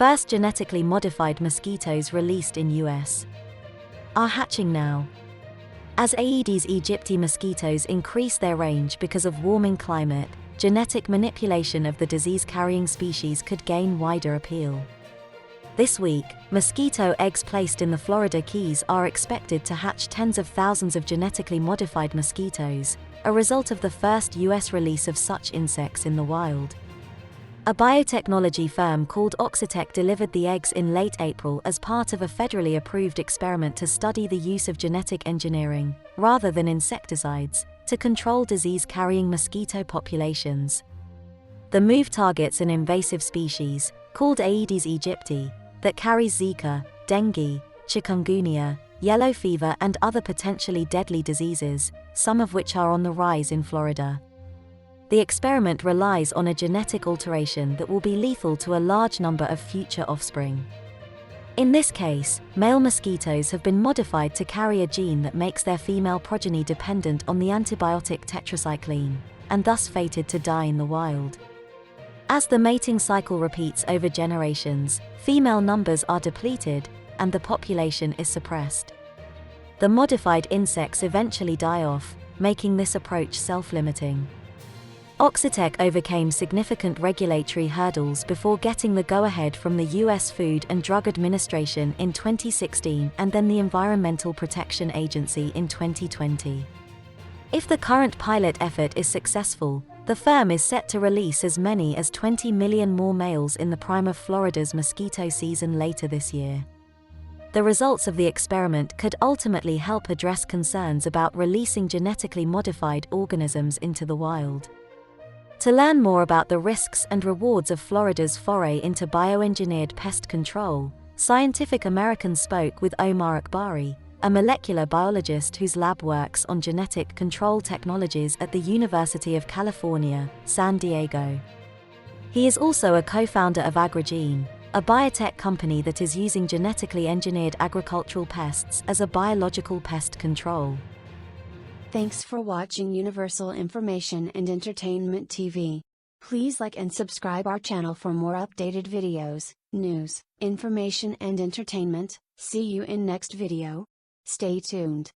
first genetically modified mosquitoes released in US are hatching now. As Aedes aegypti mosquitoes increase their range because of warming climate, genetic manipulation of the disease-carrying species could gain wider appeal. This week, mosquito eggs placed in the Florida Keys are expected to hatch tens of thousands of genetically modified mosquitoes, a result of the first US release of such insects in the wild. A biotechnology firm called Oxitec delivered the eggs in late April as part of a federally approved experiment to study the use of genetic engineering, rather than insecticides, to control disease-carrying mosquito populations. The move targets an invasive species, called Aedes aegypti, that carries Zika, dengue, chikungunya, yellow fever and other potentially deadly diseases, some of which are on the rise in Florida. The experiment relies on a genetic alteration that will be lethal to a large number of future offspring. In this case, male mosquitoes have been modified to carry a gene that makes their female progeny dependent on the antibiotic tetracycline, and thus fated to die in the wild. As the mating cycle repeats over generations, female numbers are depleted, and the population is suppressed. The modified insects eventually die off, making this approach self-limiting. Oxitec overcame significant regulatory hurdles before getting the go-ahead from the US Food and Drug Administration in 2016 and then the Environmental Protection Agency in 2020. If the current pilot effort is successful, the firm is set to release as many as 20 million more males in the prime of Florida's mosquito season later this year. The results of the experiment could ultimately help address concerns about releasing genetically modified organisms into the wild. To learn more about the risks and rewards of Florida's foray into bioengineered pest control, Scientific American spoke with Omar Akbari, a molecular biologist whose lab works on genetic control technologies at the University of California, San Diego. He is also a co-founder of Agrigene, a biotech company that is using genetically engineered agricultural pests as a biological pest control. Thanks for watching Universal Information and Entertainment TV. Please like and subscribe our channel for more updated videos, news, information and entertainment. See you in next video. Stay tuned.